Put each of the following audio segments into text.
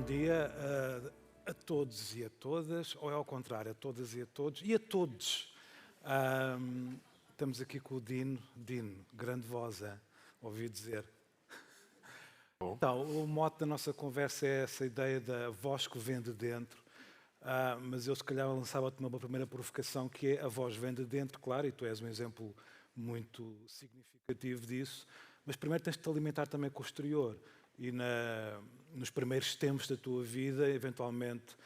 dia a todos e a todas, ou é ao contrário, a todas e a todos, e a todos. Estamos aqui com o Dino. Dino, grande voz, ouvi dizer. Bom. Então, o mote da nossa conversa é essa ideia da voz que vem de dentro, mas eu se calhar lançava-te uma primeira provocação, que é a voz vem de dentro, claro, e tu és um exemplo muito significativo disso, mas primeiro tens de te alimentar também com o exterior. E nos primeiros tempos da tua vida, eventualmente,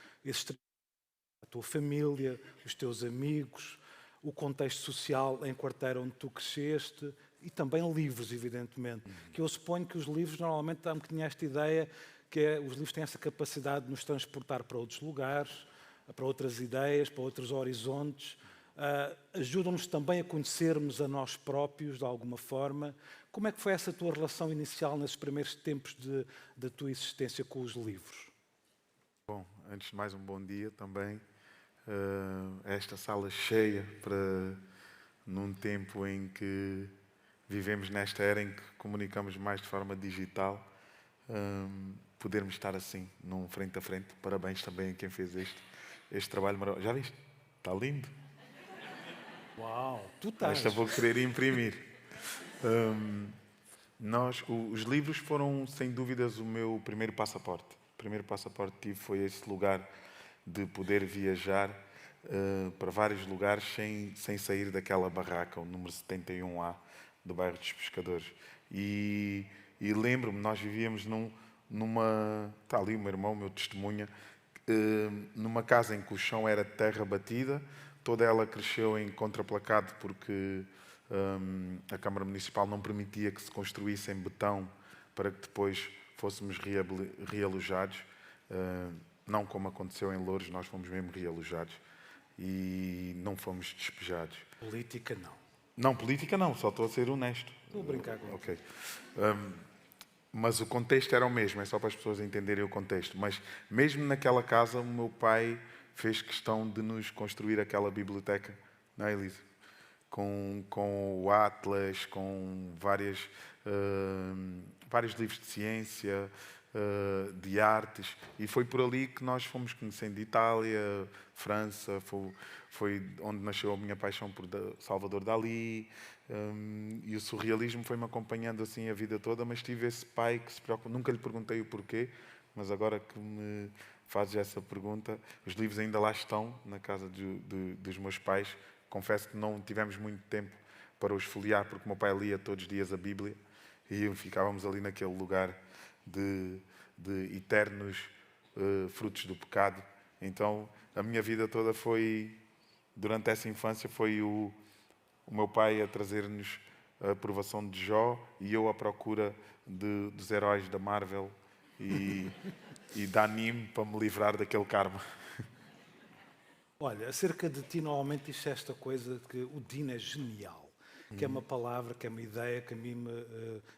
a tua família, os teus amigos, o contexto social em quarteiro onde tu cresceste e também livros, evidentemente. Que eu suponho que os livros, normalmente, há um bocadinho esta ideia que os livros têm essa capacidade de nos transportar para outros lugares, para outras ideias, para outros horizontes. Ajudam-nos também a conhecermos a nós próprios, de alguma forma. Como é que foi essa tua relação inicial nesses primeiros tempos da tua existência com os livros? Bom, antes de mais um bom dia também. Esta sala cheia num tempo em que vivemos nesta era em que comunicamos mais de forma digital, podermos estar assim, num frente a frente. Parabéns também a quem fez este trabalho maravilhoso. Já viste? Está lindo. Uau, tu estás. Esta vou querer imprimir. Os livros foram, sem dúvidas, o meu primeiro passaporte. O primeiro passaporte que tive foi esse lugar de poder viajar para vários lugares sem sair daquela barraca, o número 71A do bairro dos Pescadores. E lembro-me, nós vivíamos numa... Está ali o meu irmão, o meu testemunha, numa casa em que o chão era de terra batida, toda ela cresceu em contraplacado porque a Câmara Municipal não permitia que se construísse em betão para que depois fôssemos realojados. Não como aconteceu em Loures, nós fomos mesmo realojados e não fomos despejados. Política, não. Não, política não, só estou a ser honesto. Estou a brincar com Ok. Mas o contexto era o mesmo, é só para as pessoas entenderem o contexto. Mas mesmo naquela casa, o meu pai fez questão de nos construir aquela biblioteca, não é, Elisa? Com o Atlas, com vários livros de ciência, de artes, e foi por ali que nós fomos conhecendo Itália, França, foi onde nasceu a minha paixão por Salvador Dalí, e o surrealismo foi-me acompanhando assim a vida toda, mas tive esse pai que se preocupa, nunca lhe perguntei o porquê, mas agora que me fazes essa pergunta, os livros ainda lá estão, na casa dos meus pais. Confesso que não tivemos muito tempo para os folhear, porque o meu pai lia todos os dias a Bíblia e ficávamos ali naquele lugar de eternos frutos do pecado. Então, a minha vida toda foi, durante essa infância, foi o meu pai a trazer-nos a aprovação de Jó e eu à procura dos heróis da Marvel e da anime para me livrar daquele karma. Olha, acerca de ti, normalmente diz esta coisa de que o Dino é genial, que é uma palavra, que é uma ideia que a mim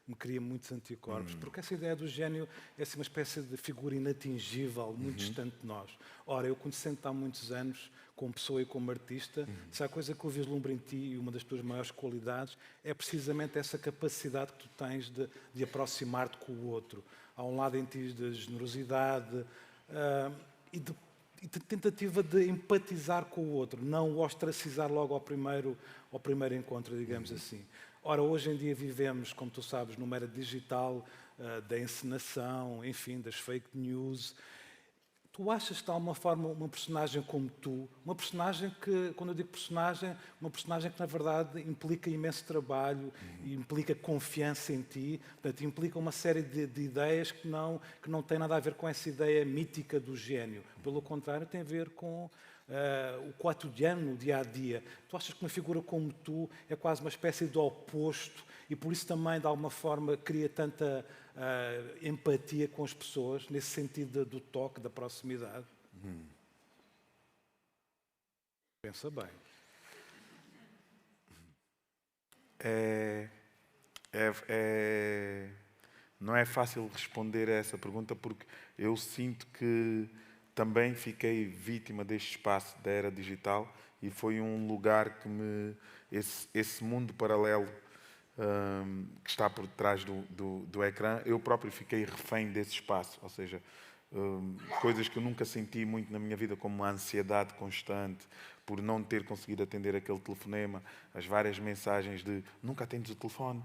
me cria muitos anticorpos, porque essa ideia do gênio é assim uma espécie de figura inatingível, muito distante de nós. Ora, eu conhecendo-te há muitos anos, como pessoa e como artista, se há coisa que eu vislumbro em ti e uma das tuas maiores qualidades é precisamente essa capacidade que tu tens de aproximar-te com o outro. Há um lado em ti de generosidade e de tentativa de empatizar com o outro, não o ostracizar logo ao primeiro encontro, digamos assim. Ora, hoje em dia vivemos, como tu sabes, numa era digital, da encenação, enfim, das fake news. Tu achas de alguma forma uma personagem como tu, uma personagem que, quando eu digo personagem, uma personagem que na verdade implica imenso trabalho, implica confiança em ti, portanto, implica uma série de ideias que não têm nada a ver com essa ideia mítica do gênio. Pelo contrário, tem a ver com o cotidiano, o dia-a-dia. Tu achas que uma figura como tu é quase uma espécie de oposto e por isso também, de alguma forma, cria tanta empatia com as pessoas, nesse sentido do toque, da proximidade? Pensa bem. Não é fácil responder a essa pergunta porque eu sinto que também fiquei vítima deste espaço da era digital e foi um lugar que esse mundo paralelo que está por trás do ecrã, eu próprio fiquei refém desse espaço. Ou seja, coisas que eu nunca senti muito na minha vida, como a ansiedade constante, por não ter conseguido atender aquele telefonema, as várias mensagens de nunca atendes o telefone,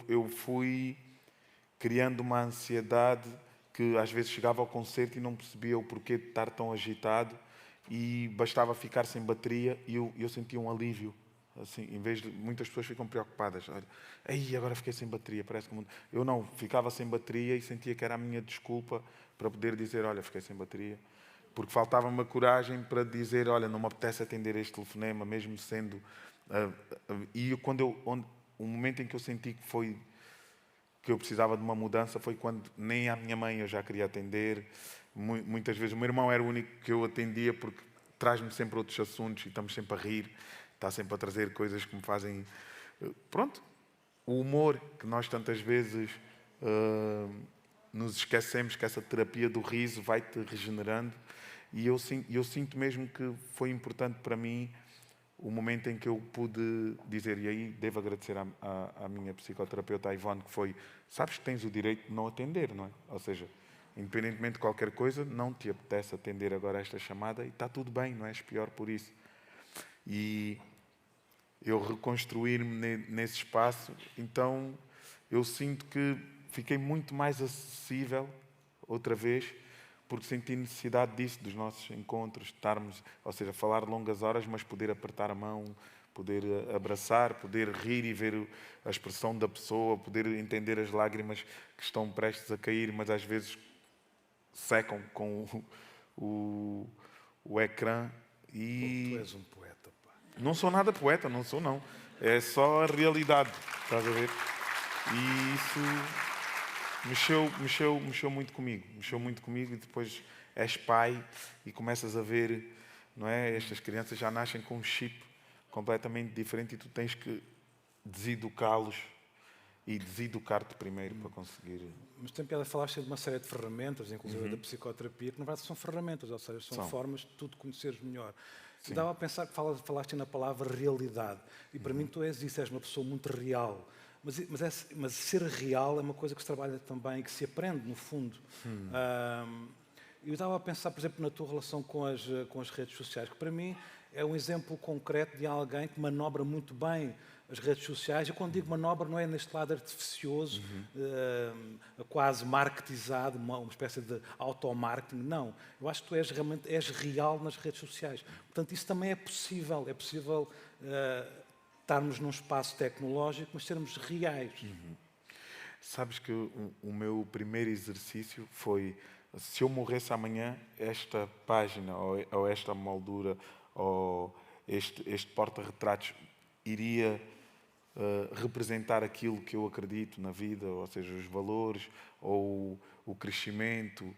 eu fui criando uma ansiedade que às vezes chegava ao concerto e não percebia o porquê de estar tão agitado e bastava ficar sem bateria e eu sentia um alívio. Assim, em vez de muitas pessoas ficam preocupadas, olha, aí agora fiquei sem bateria, parece que o mundo... Eu não, ficava sem bateria e sentia que era a minha desculpa para poder dizer, olha, fiquei sem bateria, porque faltava-me a coragem para dizer, olha, não me apetece atender este telefonema, mesmo sendo... e o momento em que eu senti que eu precisava de uma mudança foi quando nem à minha mãe eu já queria atender. Muitas vezes o meu irmão era o único que eu atendia porque traz-me sempre outros assuntos e estamos sempre a rir, está sempre a trazer coisas que me fazem... Pronto, o humor que nós tantas vezes nos esquecemos que essa terapia do riso vai-te regenerando e eu sinto mesmo que foi importante para mim o momento em que eu pude dizer, e aí devo agradecer à minha psicoterapeuta, a Ivone, que foi, sabes que tens o direito de não atender, não é? Ou seja, independentemente de qualquer coisa, não te apetece atender agora esta chamada e está tudo bem, não és pior por isso. E eu reconstruir-me nesse espaço, então eu sinto que fiquei muito mais acessível outra vez, porque senti necessidade disso, dos nossos encontros, estarmos, ou seja, falar longas horas, mas poder apertar a mão, poder abraçar, poder rir e ver a expressão da pessoa, poder entender as lágrimas que estão prestes a cair, mas às vezes secam com o ecrã. Tu és um poeta, pá. Não sou nada poeta, não sou não. É só a realidade, estás a ver? E isso mexeu muito comigo. Mexeu muito comigo e depois és pai e começas a ver, não é? Estas crianças já nascem com um chip completamente diferente e tu tens que deseducá-los e deseducar-te primeiro para conseguir... Mas tem piada falaste de uma série de ferramentas, inclusive da psicoterapia, que na verdade são ferramentas, ou seja, são formas de tu te conheceres melhor. E dava a pensar que falaste na palavra realidade. E para mim tu és isso, és uma pessoa muito real. Mas ser real é uma coisa que se trabalha também, que se aprende, no fundo. Eu estava a pensar, por exemplo, na tua relação com as redes sociais, que para mim é um exemplo concreto de alguém que manobra muito bem as redes sociais. E quando digo manobra, não é neste lado artificioso, quase marketizado, uma espécie de automarketing. Não. Eu acho que tu realmente és real nas redes sociais. Portanto, isso também é possível. É possível estarmos num espaço tecnológico, mas sermos reais. Sabes que o meu primeiro exercício foi, se eu morresse amanhã, esta página, ou esta moldura, ou este porta-retratos iria representar aquilo que eu acredito na vida, ou seja, os valores, ou o crescimento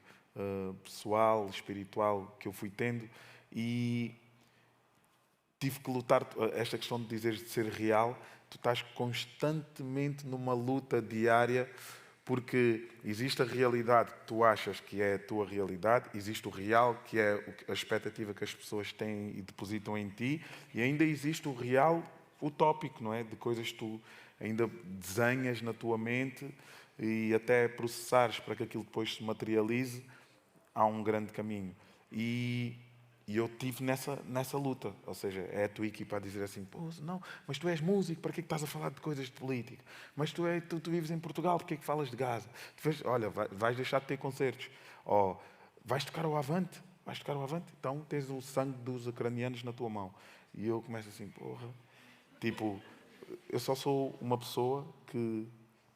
pessoal, espiritual que eu fui tendo. E tive que lutar, esta questão de dizeres de ser real, tu estás constantemente numa luta diária, porque existe a realidade que tu achas que é a tua realidade, existe o real, que é a expectativa que as pessoas têm e depositam em ti, e ainda existe o real utópico, não é? De coisas que tu ainda desenhas na tua mente e até processares para que aquilo depois se materialize, há um grande caminho. E eu estive nessa luta, ou seja, é a tua equipa a dizer assim, pô, não, mas tu és músico, para que estás a falar de coisas de política? Mas tu vives em Portugal, para que falas de Gaza? Olha, vais deixar de ter concertos. Ou vais tocar ao Avante? Então tens o sangue dos ucranianos na tua mão. E eu começo assim, porra, tipo, eu só sou uma pessoa que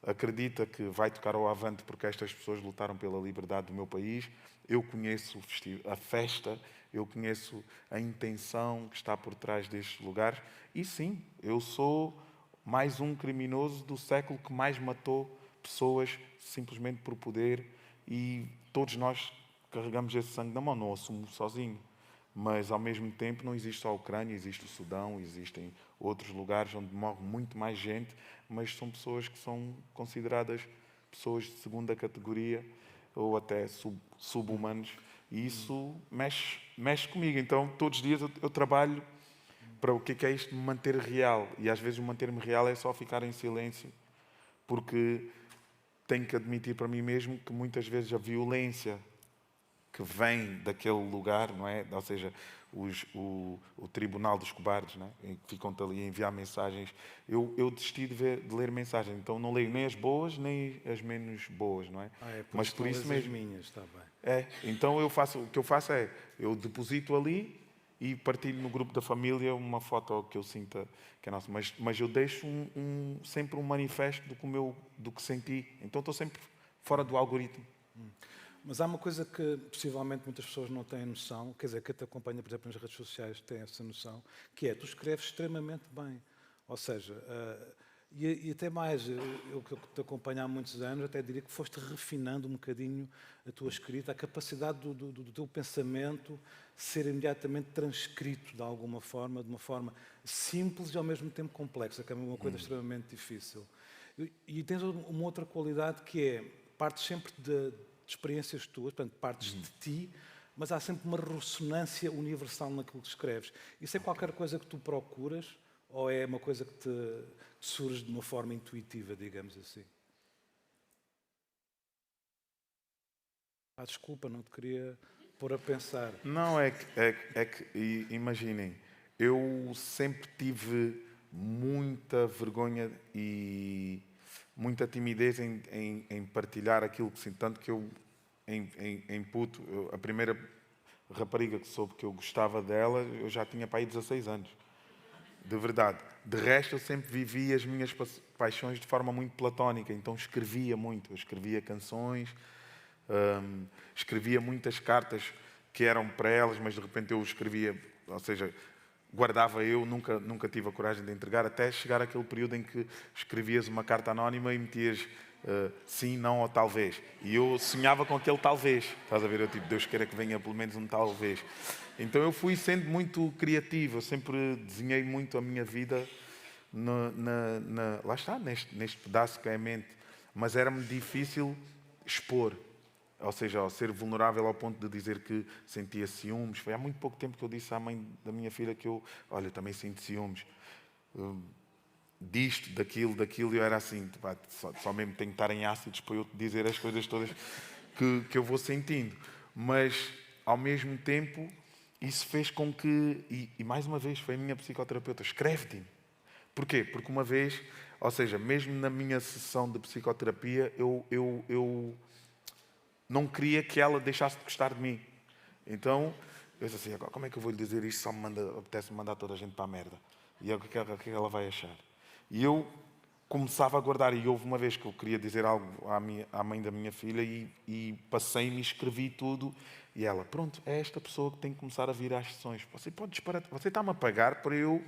acredita que vai tocar ao Avante porque estas pessoas lutaram pela liberdade do meu país. Eu conheço a festa, eu conheço a intenção que está por trás destes lugares. E sim, eu sou mais um criminoso do século que mais matou pessoas simplesmente por poder. E todos nós carregamos esse sangue na mão, não o assumo sozinho. Mas, ao mesmo tempo, não existe só a Ucrânia, existe o Sudão, existem outros lugares onde morre muito mais gente, mas são pessoas que são consideradas pessoas de segunda categoria ou até sub-humanos. E isso mexe comigo. Então, todos os dias eu trabalho para o que é isto de me manter real. E, às vezes, o manter-me real é só ficar em silêncio, porque tenho que admitir para mim mesmo que muitas vezes a violência que vem daquele lugar, não é? Ou seja, o Tribunal dos Cobardes, não é? Em que ficam-te ali a enviar mensagens. Eu desisti de ler mensagens, então não leio nem as boas nem as menos boas, não é? Por Mas isso por não isso lês as mesmo. minhas, está bem. Então o que eu faço é, eu deposito ali e partilho no grupo da família uma foto que eu sinta que é nossa. Mas eu deixo sempre um manifesto do que senti. Então estou sempre fora do algoritmo. Mas há uma coisa que possivelmente muitas pessoas não têm noção, quer dizer, que te acompanha, por exemplo, nas redes sociais, tem essa noção, que é, tu escreves extremamente bem. Ou seja, e até mais, eu que te acompanho há muitos anos, até diria que foste refinando um bocadinho a tua escrita, a capacidade do teu pensamento ser imediatamente transcrito de alguma forma, de uma forma simples e ao mesmo tempo complexa, que é uma coisa extremamente difícil. E tens uma outra qualidade que é, partes sempre de experiências tuas, portanto, partes de ti, mas há sempre uma ressonância universal naquilo que escreves. Isso é qualquer coisa que tu procuras ou é uma coisa que te surge de uma forma intuitiva, digamos assim? Desculpa, não te queria pôr a pensar. Não, imaginem, eu sempre tive muita vergonha e muita timidez em partilhar aquilo que sinto. Tanto que eu, em puto, a primeira rapariga que soube que eu gostava dela, eu já tinha para aí 16 anos. De verdade. De resto, eu sempre vivi as minhas paixões de forma muito platónica. Então escrevia muito. Eu escrevia canções, escrevia muitas cartas que eram para elas, mas de repente eu escrevia, ou seja, guardava eu, nunca tive a coragem de entregar, até chegar aquele período em que escrevias uma carta anónima e metias sim, não ou talvez. E eu sonhava com aquele talvez. Estás a ver? Eu tipo, Deus queira que venha pelo menos um talvez. Então eu fui sendo muito criativo, eu sempre desenhei muito a minha vida lá está, neste pedaço que é a mente. Mas era-me difícil expor. Ou seja, ao ser vulnerável ao ponto de dizer que sentia ciúmes. Foi há muito pouco tempo que eu disse à mãe da minha filha que eu também sinto ciúmes. Disto, daquilo, e eu era assim, só mesmo tenho que estar em ácidos para eu dizer as coisas todas que eu vou sentindo. Mas, ao mesmo tempo, isso fez com que, e mais uma vez, foi a minha psicoterapeuta, escreve-te. Porquê? Porque uma vez, ou seja, mesmo na minha sessão de psicoterapia, eu não queria que ela deixasse de gostar de mim. Então, eu disse assim, agora, como é que eu vou lhe dizer isto, só apetece-me mandar toda a gente para a merda? E o que é que ela vai achar? E eu começava a guardar, e houve uma vez que eu queria dizer algo à mãe da minha filha e passei-me e escrevi tudo, e ela, pronto, é esta pessoa que tem que começar a vir às sessões. Você pode disparar, você está-me a pagar para eu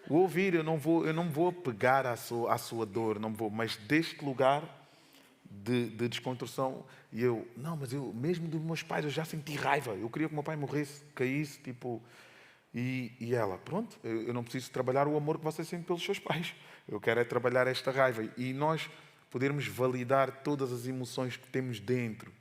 o ouvir, eu não me vou apegar à sua dor, não vou, mas deste lugar de desconstrução, e eu, não, mas eu, mesmo dos meus pais, eu já senti raiva, eu queria que o meu pai morresse, caísse, tipo, e ela, pronto, eu não preciso trabalhar o amor que você sente pelos seus pais, eu quero é trabalhar esta raiva, e nós podermos validar todas as emoções que temos dentro,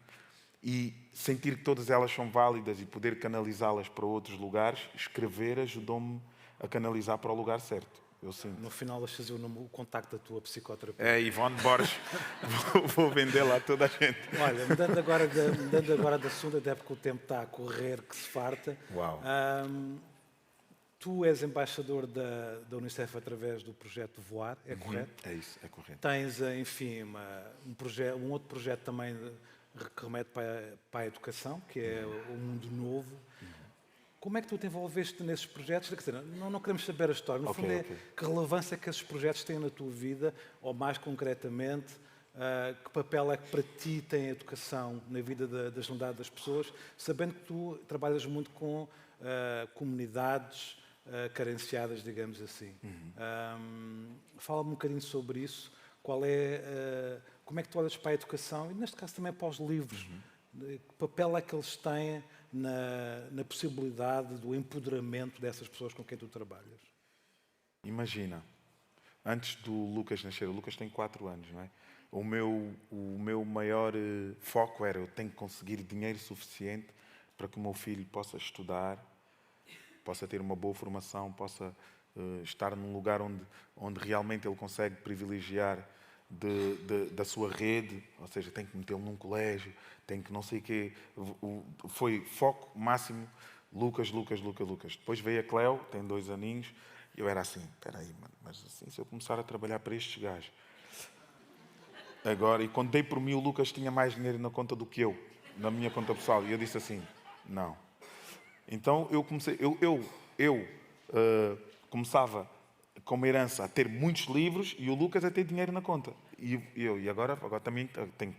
e sentir que todas elas são válidas e poder canalizá-las para outros lugares, escrever ajudou-me a canalizar para o lugar certo. Eu sinto. No final deixas o contacto da tua psicoterapeuta. É, Ivone Borges. Vou vender lá toda a gente. Olha, mudando agora de assunto, até porque o tempo está a correr, que se farta. Uau. Tu és embaixador da Unicef através do projeto Voar, é correto? É isso, é correto. Tens, enfim, um outro projeto também que remete para a educação, que é o Mundo Novo. Como é que tu te envolveste nesses projetos? Quer dizer, não queremos saber a história. No fundo, que relevância é que esses projetos têm na tua vida, ou mais concretamente, que papel é que para ti tem a educação na vida da generalidade das pessoas, sabendo que tu trabalhas muito com comunidades carenciadas, digamos assim. Fala-me um bocadinho sobre isso. Como é que tu olhas para a educação e, neste caso, também para os livros? Que papel é que eles têm na possibilidade do empoderamento dessas pessoas com quem tu trabalhas? Imagina, antes do Lucas nascer, o Lucas tem 4 anos, não é? O meu maior foco era eu tenho que conseguir dinheiro suficiente para que o meu filho possa estudar, possa ter uma boa formação, possa estar num lugar onde realmente ele consegue privilegiar da sua rede, ou seja, tem que metê-lo num colégio, tem que não sei o quê. Foi foco máximo, Lucas, Lucas, Lucas, Lucas. Depois veio a Cleo, tem 2 aninhos, e eu era assim, espera aí, mano, mas assim, se eu começar a trabalhar para estes gajos... Agora, e quando dei por mim, o Lucas tinha mais dinheiro na conta do que eu, na minha conta pessoal, e eu disse assim, não. Então eu comecei, começava como herança a ter muitos livros e o Lucas a ter dinheiro na conta. E agora também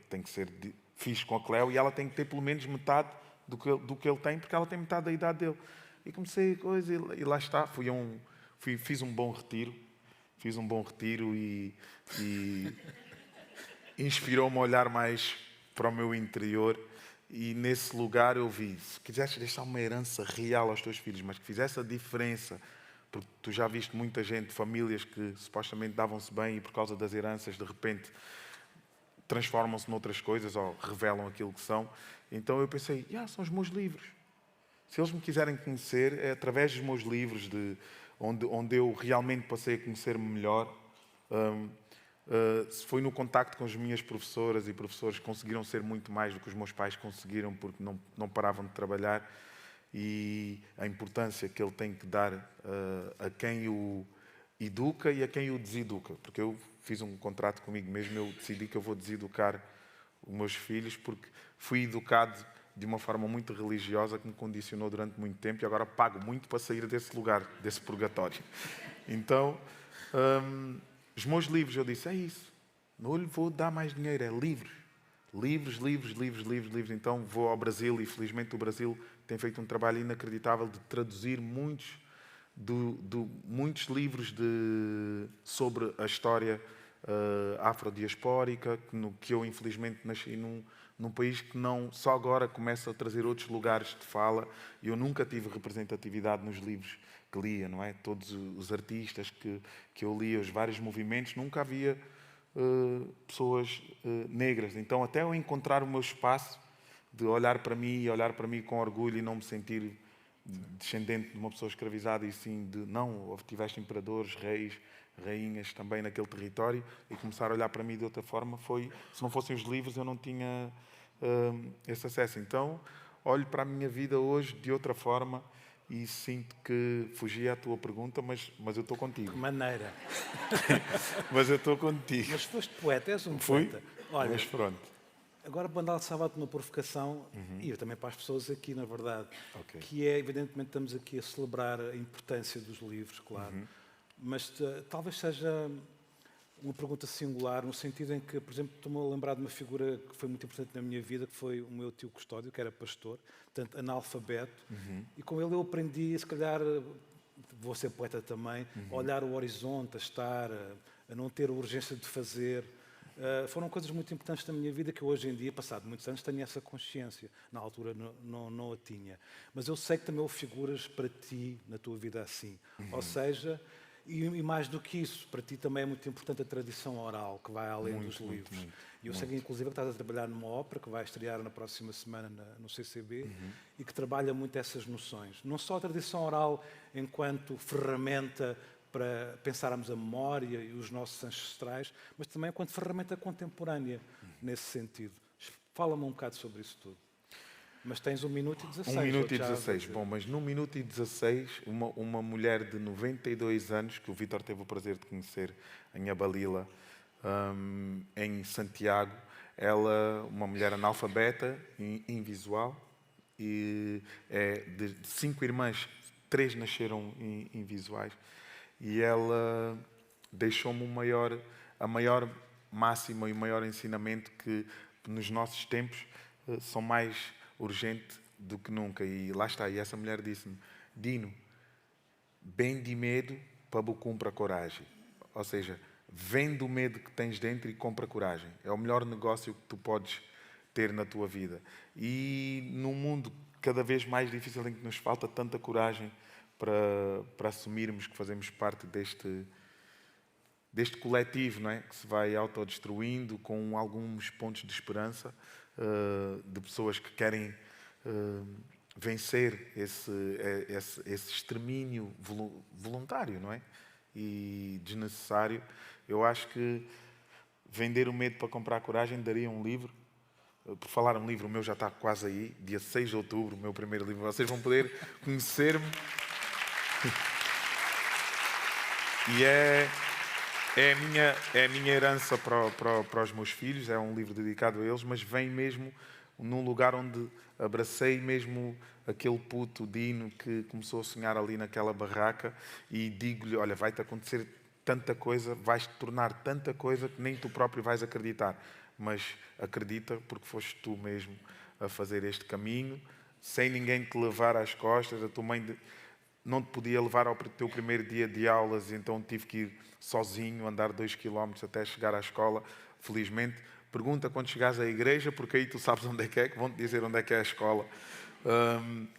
tem que ser fixe com a Cleo e ela tem que ter pelo menos metade do que ele tem, porque ela tem metade da idade dele. E comecei a coisa e lá está, fiz um bom retiro. Fiz um bom retiro e inspirou-me a olhar mais para o meu interior. E nesse lugar eu vi, se quisesse deixar uma herança real aos teus filhos, mas que fizesse a diferença, porque tu já viste muita gente, famílias que supostamente davam-se bem e por causa das heranças, de repente, transformam-se noutras coisas ou revelam aquilo que são. Então eu pensei, são os meus livros. Se eles me quiserem conhecer, é através dos meus livros, onde eu realmente passei a conhecer-me melhor. Se foi no contacto com as minhas professoras e professores que conseguiram ser muito mais do que os meus pais conseguiram porque não paravam de trabalhar, e a importância que ele tem que dar a quem o educa e a quem o deseduca, porque eu fiz um contrato comigo mesmo, eu decidi que eu vou deseducar os meus filhos porque fui educado de uma forma muito religiosa que me condicionou durante muito tempo e agora pago muito para sair desse lugar, desse purgatório. Então, os meus livros, eu disse, é isso. Não lhe vou dar mais dinheiro, é livros. Livros, livros, livros, livros, livros. Então vou ao Brasil e felizmente o Brasil tem feito um trabalho inacreditável de traduzir muitos livros sobre a história afrodiaspórica, que eu infelizmente nasci num país que não só agora começa a trazer outros lugares de fala. Eu nunca tive representatividade nos livros que lia, não é? Todos os artistas que eu lia, os vários movimentos, nunca havia pessoas negras. Então, até eu encontrar o meu espaço de olhar para mim e olhar para mim com orgulho e não me sentir descendente de uma pessoa escravizada e sim não, tiveste imperadores, reis, rainhas também naquele território, e começar a olhar para mim de outra forma se não fossem os livros eu não tinha esse acesso. Então, olho para a minha vida hoje de outra forma e sinto que fugi à tua pergunta, mas eu estou contigo. De maneira. Mas eu estou contigo. Mas foste poeta, és um Fui? poeta. Olha, mas pronto. Agora, Bandal Sábado, uma provocação, e eu também para as pessoas aqui, na verdade, Okay. que é, evidentemente, estamos aqui a celebrar a importância dos livros, claro, mas talvez seja uma pergunta singular, no sentido em que, por exemplo, estou-me a lembrar de uma figura que foi muito importante na minha vida, que foi o meu tio Custódio, que era pastor, portanto, analfabeto, e com ele eu aprendi, se calhar, vou ser poeta também, a olhar o horizonte, a estar, a não ter a urgência de fazer. Foram coisas muito importantes na minha vida que eu hoje em dia, passado muitos anos, tenho essa consciência. Na altura não a tinha. Mas eu sei que também houve figuras para ti na tua vida assim. Ou seja, e mais do que isso, para ti também é muito importante a tradição oral, que vai além dos livros. E eu sei que, inclusive, que estás a trabalhar numa ópera que vai estrear na próxima semana no CCB e que trabalha muito essas noções. Não só a tradição oral enquanto ferramenta para pensarmos a memória e os nossos ancestrais, mas também enquanto ferramenta contemporânea, nesse sentido. Fala-me um bocado sobre isso tudo. Mas tens 1 minuto e 16. 1 minuto e 16. Bom, mas no 1 minuto e 16, uma mulher de 92 anos, que o Vítor teve o prazer de conhecer em Abalila, em Santiago, ela, uma mulher analfabeta, invisual, e é de 5 irmãs, 3 nasceram invisuais. E ela deixou-me a maior máxima e o maior ensinamento que nos nossos tempos são mais urgentes do que nunca. E lá está, e essa mulher disse-me, Dino, bem de medo para compra coragem. Ou seja, vende o medo que tens dentro e compra coragem. É o melhor negócio que tu podes ter na tua vida. E num mundo cada vez mais difícil em que nos falta tanta coragem para assumirmos que fazemos parte deste coletivo, não é? Que se vai autodestruindo com alguns pontos de esperança de pessoas que querem vencer esse extermínio voluntário, não é? E desnecessário. Eu acho que vender o medo para comprar a coragem, daria um livro. Por falar um livro, o meu já está quase aí, dia 6 de outubro, o meu primeiro livro. Vocês vão poder conhecer-me. E é a minha herança para os meus filhos, é um livro dedicado a eles, mas vem mesmo num lugar onde abracei mesmo aquele puto Dino que começou a sonhar ali naquela barraca e digo-lhe, olha, vai-te acontecer tanta coisa, vais-te tornar tanta coisa que nem tu próprio vais acreditar. Mas acredita porque foste tu mesmo a fazer este caminho, sem ninguém te levar às costas, a tua mãe não te podia levar ao teu primeiro dia de aulas, então tive que ir sozinho, andar 2 quilómetros até chegar à escola. Felizmente, pergunta quando chegares à igreja, porque aí tu sabes onde é que vão-te dizer onde é que é a escola.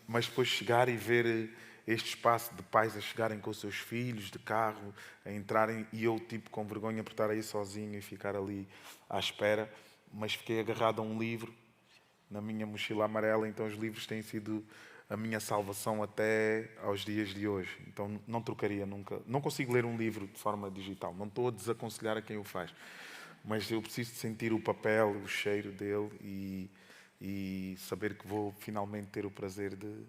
Mas depois chegar e ver este espaço de pais a chegarem com os seus filhos de carro, a entrarem, e eu tipo com vergonha por estar aí sozinho e ficar ali à espera, mas fiquei agarrado a um livro na minha mochila amarela, então os livros têm sido a minha salvação até aos dias de hoje. Então não trocaria nunca. Não consigo ler um livro de forma digital, não estou a desaconselhar a quem o faz, mas eu preciso de sentir o papel, o cheiro dele e saber que vou finalmente ter o prazer de...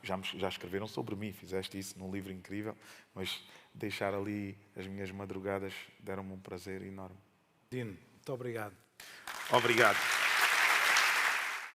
Já escreveram sobre mim, fizeste isso num livro incrível, mas deixar ali as minhas madrugadas deram-me um prazer enorme. Dino, muito obrigado. Obrigado.